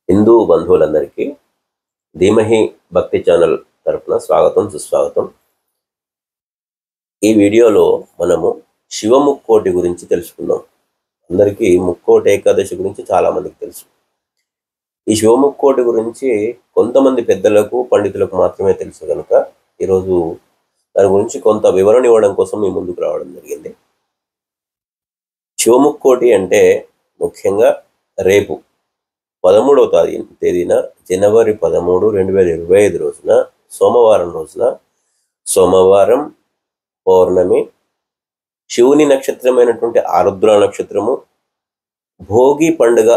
హిందూ బంధువులందరికీ ధీమహి భక్తి ఛానల్ తరపున స్వాగతం సుస్వాగతం. ఈ వీడియోలో మనము శివముక్కోటి గురించి తెలుసుకుందాం. అందరికీ ముక్కోటి ఏకాదశి గురించి చాలామందికి తెలుసు. ఈ శివముక్కోటి గురించి కొంతమంది పెద్దలకు పండితులకు మాత్రమే తెలుసు కనుక ఈరోజు దాని గురించి కొంత వివరణ ఇవ్వడం కోసం మీ ముందుకు రావడం జరిగింది. శివముక్కోటి అంటే ముఖ్యంగా రేపు 13వ తేదీన జనవరి 13, 2025 రోజున సోమవారం పౌర్ణమి, శివుని నక్షత్రమైనటువంటి ఆరుద్ర నక్షత్రము, భోగి పండుగ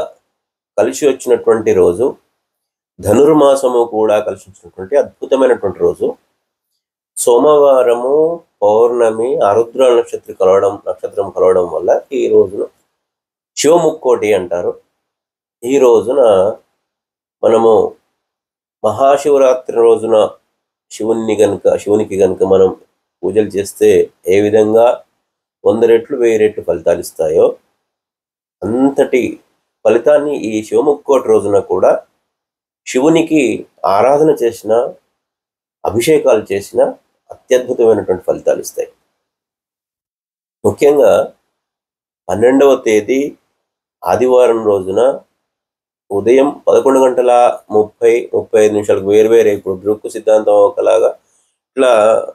కలిసి వచ్చినటువంటి రోజు, ధనుర్మాసము కూడా కలిసి వచ్చినటువంటి అద్భుతమైనటువంటి రోజు. సోమవారము పౌర్ణమి ఆరుద్ర నక్షత్రం కలవడం వల్ల ఈ రోజును శివముక్కోటి అంటారు. ఈ రోజున మనము మహాశివరాత్రి రోజున శివునికి గనుక మనం పూజలు చేస్తే ఏ విధంగా 100 రెట్లు 1000 రెట్లు ఫలితాలు ఇస్తాయో అంతటి ఫలితాన్ని ఈ శివముక్కోటి రోజున కూడా శివునికి ఆరాధన చేసిన, అభిషేకాలు చేసిన అత్యద్భుతమైనటువంటి ఫలితాలు ఇస్తాయి. ముఖ్యంగా 12వ తేదీ ఆదివారం రోజున ఉదయం 11:30-35 వేరువేరే, ఇప్పుడు దృక్కు సిద్ధాంతం ఒకలాగా ఇట్లా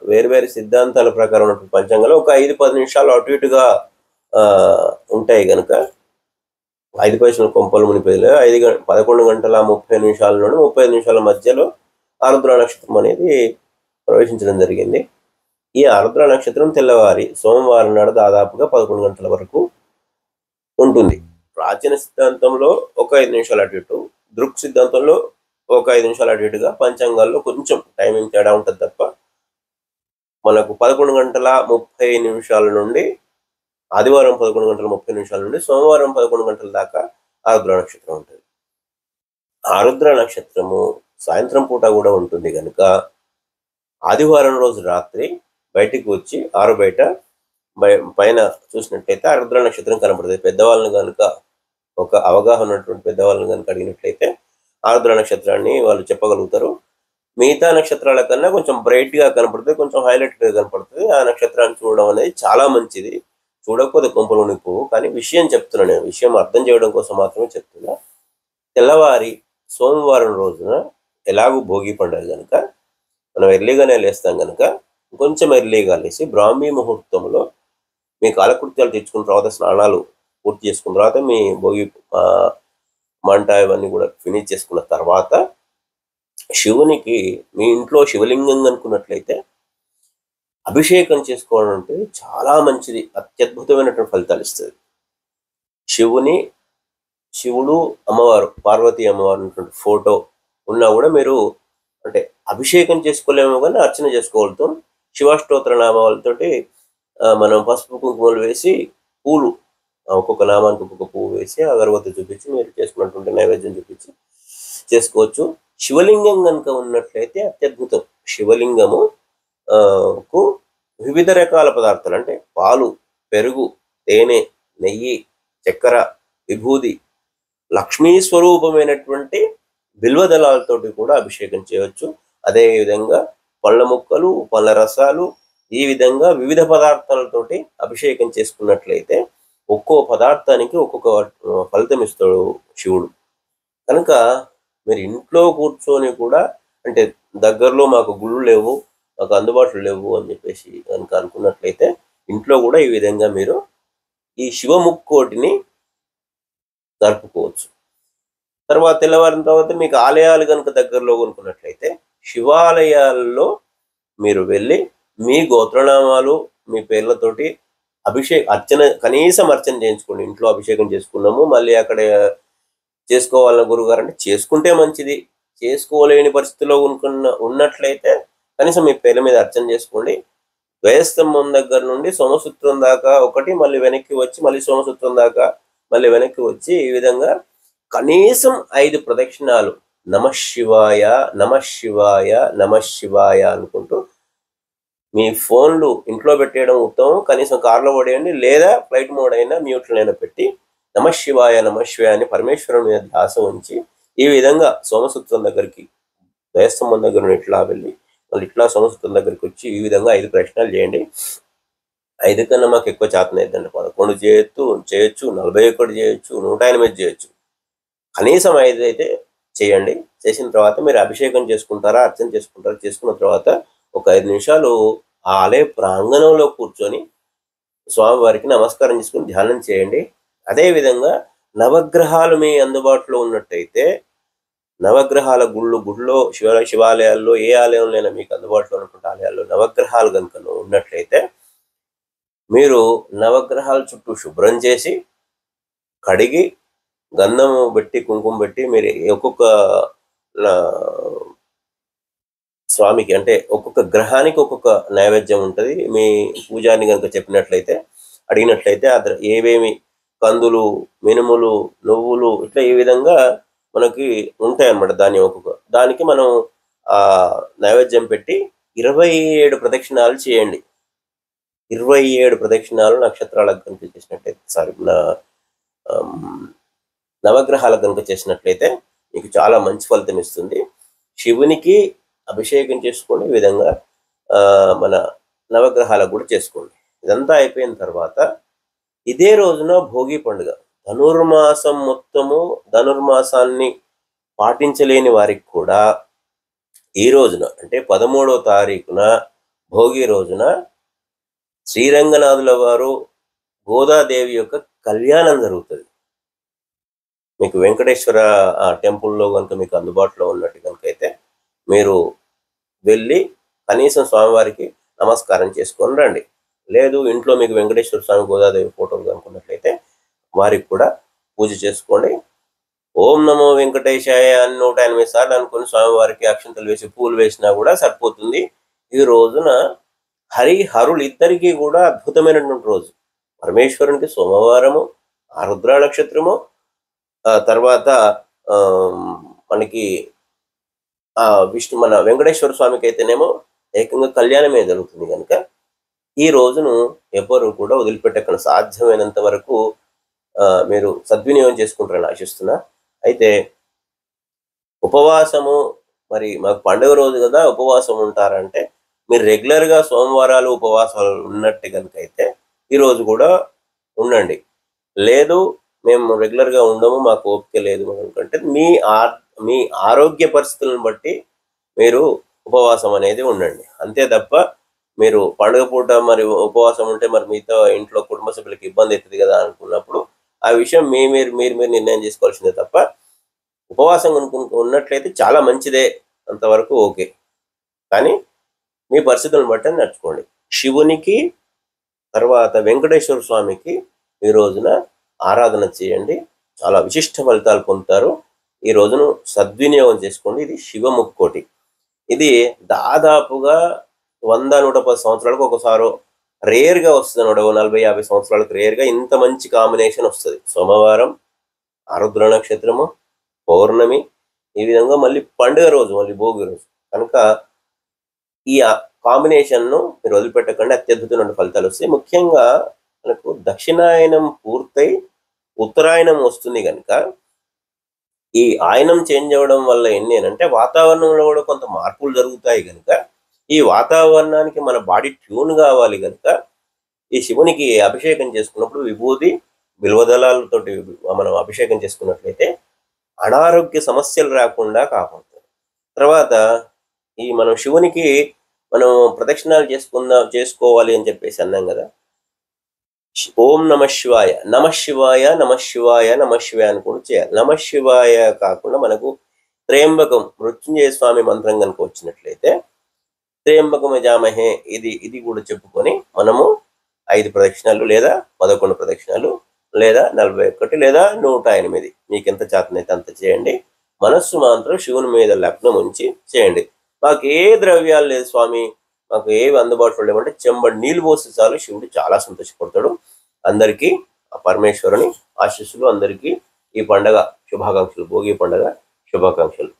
వేరువేరు సిద్ధాంతాల ప్రకారం ఉన్నటువంటి పంచాంగంలో ఒక 5-10 నిమిషాలు అటు ఇటుగా ఉంటాయి కనుక 5 పైసలు కొంపలు మునిపోయి 11:30 నుండి 35 నిమిషాల మధ్యలో ఆరుద్ర నక్షత్రం అనేది ప్రవేశించడం జరిగింది. ఈ ఆరుద్ర నక్షత్రం తెల్లవారి సోమవారం నాడు దాదాపుగా 11 గంటల వరకు ఉంటుంది. ప్రాచీన సిద్ధాంతంలో ఒక 5 నిమిషాలు అటు ఇటు, దృక్ సిద్ధాంతంలో ఒక 5 నిమిషాలు అటు ఇటుగా, పంచాంగాల్లో కొంచెం టైమింగ్ తేడా ఉంటుంది తప్ప మనకు 11:30 నుండి ఆదివారం 11:30 నుండి సోమవారం 11 గంటల దాకా ఆరుద్ర నక్షత్రం ఉంటుంది. ఆరుద్ర నక్షత్రము సాయంత్రం పూట కూడా ఉంటుంది కనుక ఆదివారం రోజు రాత్రి బయటికి వచ్చి ఆరు బయట పైన చూసినట్లయితే ఆరుద్ర నక్షత్రం కనపడుతుంది. పెద్దవాళ్ళని కనుక, ఒక అవగాహన ఉన్నటువంటి పెద్దవాళ్ళని కనుక అడిగినట్లయితే ఆరుద్ర నక్షత్రాన్ని వాళ్ళు చెప్పగలుగుతారు. మిగతా నక్షత్రాల కన్నా కొంచెం బ్రైట్గా కనపడుతుంది, కొంచెం హైలైట్గా కనపడుతుంది. ఆ నక్షత్రాన్ని చూడడం అనేది చాలా మంచిది. చూడకపోతే కొంపలు ఉనిపోవు. కానీ విషయం చెప్తున్నా, నేను విషయం అర్థం చేయడం కోసం మాత్రమే చెప్తున్నా. తెల్లవారి సోమవారం రోజున ఎలాగూ భోగి పండుగ కనుక మనం ఎర్లీగానే లేస్తాం కనుక కొంచెం ఎర్లీగా లేచి బ్రాహ్మీ ముహూర్తంలో మీ కాలకృత్యాలు తెచ్చుకున్న తర్వాత, స్నానాలు పూర్తి చేసుకున్న తర్వాత, మీ భోగి మంట ఇవన్నీ కూడా ఫినిష్ చేసుకున్న తర్వాత శివునికి మీ ఇంట్లో శివలింగం అనుకున్నట్లయితే అభిషేకం చేసుకోవడం అంటే చాలా మంచిది, అత్యద్భుతమైనటువంటి ఫలితాలు ఇస్తుంది. శివుడు అమ్మవారు, పార్వతీ అమ్మవారు ఉన్నటువంటి ఫోటో ఉన్నా కూడా మీరు అంటే అభిషేకం చేసుకోలేమో కానీ అర్చన చేసుకోగలుగుతాం. శివాష్టోత్తర నామాలతోటి మనం పసుపు కుంకుమలు వేసి, పూలు ఒక్కొక్క నామానికి ఒక్కొక్క పువ్వు వేసి అగరబత్తి చూపించి మీరు చేసుకున్నటువంటి నైవేద్యం చూపించి చేసుకోవచ్చు. శివలింగం కనుక ఉన్నట్లయితే అత్యద్భుతం. శివలింగము కు వివిధ రకాల పదార్థాలు అంటే పాలు, పెరుగు, తేనె, నెయ్యి, చక్కెర, విభూది, లక్ష్మీ స్వరూపమైనటువంటి బిల్వదళాలతోటి కూడా అభిషేకం చేయవచ్చు. అదేవిధంగా పళ్ళ ముక్కలు, పళ్ళ రసాలు, ఈ విధంగా వివిధ పదార్థాలతోటి అభిషేకం చేసుకున్నట్లయితే ఒక్కో పదార్థానికి ఒక్కొక్క ఫలితం ఇస్తాడు శివుడు. కనుక మీరు ఇంట్లో కూర్చొని కూడా, అంటే దగ్గరలో మాకు గుళ్ళు లేవు, మాకు అందుబాటులో లేవు అని చెప్పేసి కనుక అనుకున్నట్లయితే ఇంట్లో కూడా ఈ విధంగా మీరు ఈ శివముక్కోటిని జరుపుకోవచ్చు. తెల్లవారిన తర్వాత మీకు ఆలయాలు కనుక దగ్గరలో కొనుక్కున్నట్లయితే శివాలయాల్లో మీరు వెళ్ళి మీ గోత్రనామాలు, మీ పేర్లతోటి కనీసం అర్చన చేయించుకోండి. ఇంట్లో అభిషేకం చేసుకున్నాము, మళ్ళీ అక్కడ చేసుకోవాలన్న గురుగారు అంటే చేసుకుంటే మంచిది. చేసుకోలేని పరిస్థితిలో ఉన్నట్లయితే కనీసం మీ పేర్ల మీద అర్చన చేసుకోండి. ద్వయస్తంభం దగ్గర నుండి సోమసూత్రం దాకా ఒకటి, మళ్ళీ వెనక్కి వచ్చి మళ్ళీ సోమసూత్రం దాకా మళ్ళీ వెనక్కి వచ్చి ఈ విధంగా కనీసం 5 ప్రదక్షిణాలు నమఃశివాయ నమఃశివాయ నమఃశివాయ అనుకుంటూ మీ ఫోన్లు ఇంట్లో పెట్టేయడం ఉత్తమం. కనీసం కార్లో పడేయండి, లేదా ఫ్లైట్ మోడ్ అయినా మ్యూట్లో అయినా పెట్టి నమఃశివాయ నమఃశివాయ అని పరమేశ్వరుని మీద ధ్యాస ఉంచి ఈ విధంగా సోమసూత్రం దగ్గరికి దయస్తంభం దగ్గర నుండి ఇట్లా వెళ్ళి మళ్ళీ ఇట్లా సోమసూత్రం దగ్గరికి వచ్చి ఈ విధంగా 5 ప్రదక్షిణాలు చేయండి. 5 కన్నా మాకు ఎక్కువ చేతనైద్దండి. 11 చేయొచ్చు, 41 చేయొచ్చు, 108 చేయొచ్చు. కనీసం 5 అయితే చేయండి. చేసిన తర్వాత మీరు అభిషేకం చేసుకుంటారా, అర్చన చేసుకుంటారా, చేసుకున్న తర్వాత ఒక 5 నిమిషాలు ఆ ఆలయ ప్రాంగణంలో కూర్చొని స్వామివారికి నమస్కారం చేసుకుని ధ్యానం చేయండి. అదేవిధంగా నవగ్రహాలు మీ అందుబాటులో ఉన్నట్టయితే నవగ్రహాల గుళ్ళో శివాలయాల్లో ఏ ఆలయంలోనైనా మీకు అందుబాటులో ఉన్నటువంటి ఆలయాల్లో నవగ్రహాలు కనుక ఉన్నట్లయితే మీరు నవగ్రహాల చుట్టూ శుభ్రం చేసి కడిగి గంధము పెట్టి కుంకుమ పెట్టి మీరు ఒక్కొక్క స్వామికి అంటే ఒక్కొక్క గ్రహానికి ఒక్కొక్క నైవేద్యం ఉంటుంది. మీ పూజారిని కనుక చెప్పినట్లయితే అడిగినట్లయితే ఏవేమి కందులు, మినుములు, నువ్వులు ఇట్లా ఈ విధంగా మనకి ఉంటాయన్నమాట. దానికి మనం ఆ నైవేద్యం పెట్టి 27 ప్రదక్షిణాలు చేయండి. 27 ప్రదక్షిణాలు నక్షత్రాలకు కనుక చేసినట్లయితే నవగ్రహాలకు కనుక చేసినట్లయితే మీకు చాలా మంచి ఫలితం ఇస్తుంది. శివునికి అభిషేకం చేసుకోండి, ఈ విధంగా మన నవగ్రహాలకు కూడా చేసుకోండి. ఇదంతా అయిపోయిన తర్వాత ఇదే రోజున భోగి పండుగ. ధనుర్మాసాన్ని పాటించలేని వారికి కూడా ఈ రోజున అంటే 13వ తారీఖున భోగి రోజున శ్రీరంగనాథుల వారు గోదాదేవి యొక్క కళ్యాణం జరుగుతుంది. మీకు వెంకటేశ్వర టెంపుల్లో కనుక మీకు అందుబాటులో ఉన్నట్టు కనుకైతే మీరు వెళ్ళి కనీసం స్వామివారికి నమస్కారం చేసుకొని రండి. లేదు ఇంట్లో మీకు వెంకటేశ్వర స్వామి, గోదాదేవి ఫోటోలు కనుక్కున్నట్లయితే వారికి కూడా పూజ చేసుకోండి. ఓం నమో వెంకటేశాయ అని 108 సార్లు అనుకుని స్వామివారికి అక్షంతలు వేసి పూలు వేసినా కూడా సరిపోతుంది. ఈ రోజున హరులు ఇద్దరికీ కూడా అద్భుతమైనటువంటి రోజు. పరమేశ్వరునికి సోమవారము, ఆరుద్ర నక్షత్రము, తర్వాత మనకి మన వెంకటేశ్వర స్వామికి అయితేనేమో ఏకంగా కళ్యాణమే జరుగుతుంది. కనుక ఈ రోజును ఎవ్వరూ కూడా వదిలిపెట్టకుండా సాధ్యమైనంత వరకు మీరు సద్వినియోగం చేసుకుంటారని ఆశిస్తున్నా. అయితే ఉపవాసము మరి మాకు పండుగ రోజు కదా ఉపవాసం ఉంటారంటే మీరు రెగ్యులర్గా సోమవారాలు ఉపవాసాలు ఉన్నట్టు కనుక అయితే ఈరోజు కూడా ఉండండి. లేదు మేము రెగ్యులర్గా ఉండము, మాకు ఓపిక లేదు అనుకుంటే మీ ఆరోగ్య పరిస్థితులను బట్టి మీరు ఉపవాసం అనేది ఉండండి. అంతే తప్ప మీరు పండుగ పూట మరి ఉపవాసం ఉంటే మరి మీతో ఇంట్లో కుటుంబ సభ్యులకి ఇబ్బంది అవుతుంది కదా అనుకున్నప్పుడు ఆ విషయం మీరు నిర్ణయం చేసుకోవాల్సిందే తప్ప ఉపవాసం ఉన్నట్లయితే చాలా మంచిదే, అంతవరకు ఓకే. కానీ మీ పరిస్థితులను బట్టి నడుచుకోండి. శివునికి తర్వాత వెంకటేశ్వర స్వామికి ఈ రోజున ఆరాధన చేయండి, చాలా విశిష్ట ఫలితాలు పొందుతారు. ఈ రోజును సద్వినియోగం చేసుకోండి. ఇది శివముక్కోటి. ఇది దాదాపుగా 100-110 సంవత్సరాలకు ఒకసారి రేర్గా వస్తుంది అన్నమాట. 40-50 సంవత్సరాలకు రేర్గా ఇంత మంచి కాంబినేషన్ వస్తుంది. సోమవారం, ఆరుద్ర నక్షత్రము, పౌర్ణమి, ఈ విధంగా మళ్ళీ పండుగ రోజు, మళ్ళీ భోగి రోజు. కనుక ఈ కాంబినేషన్ను మీరు వదిలిపెట్టకండి, అత్యద్భుతమైన ఫలితాలు వస్తాయి. ముఖ్యంగా మనకు దక్షిణాయనం పూర్తయి ఉత్తరాయణం వస్తుంది కనుక ఈ ఆయనం చేంజ్ అవ్వడం వల్ల ఏంటంటే వాతావరణంలో కూడా కొంత మార్పులు జరుగుతాయి. కనుక ఈ వాతావరణానికి మన బాడీ ట్యూన్ కావాలి. కనుక ఈ శివునికి అభిషేకం చేసుకున్నప్పుడు విభూతి, బిల్వదళాలతోటి మనం అభిషేకం చేసుకున్నట్లయితే అనారోగ్య సమస్యలు రాకుండా కాపాడుతుంది. తర్వాత ఈ మనం శివునికి మనం ప్రదక్షిణాలు చేసుకోవాలి అని చెప్పేసి అన్నాం కదా. ఓం నమ శివాయ, నమ శివాయ, నమ శివాయ, నమ శివాయ అని కూడా చేయాలి. నమ శివాయ కాకుండా మనకు త్రయంబకం మృత్యుంజయ స్వామి మంత్రం కనుక వచ్చినట్లయితే త్రయంబకం యజామహే ఇది కూడా చెప్పుకొని మనము 5 ప్రదక్షిణాలు లేదా 11 ప్రదక్షిణాలు లేదా 41 లేదా 108 మీకు ఎంత చేతనైతే అంత చేయండి. మనస్సు మాత్రం శివుని మీద లగ్నం ఉంచి చేయండి. మాకు ఏ ద్రవ్యాలు లేదు స్వామి, మాకు ఏవి అందుబాటులో లేవంటే చెంబడి నీళ్ళు పోస్తే చాలు, శివుడు చాలా సంతోషపడతాడు. అందరికీ ఆ పరమేశ్వరుని ఆశీస్సులు, అందరికీ ఈ పండగ శుభాకాంక్షలు, భోగి పండగ శుభాకాంక్షలు.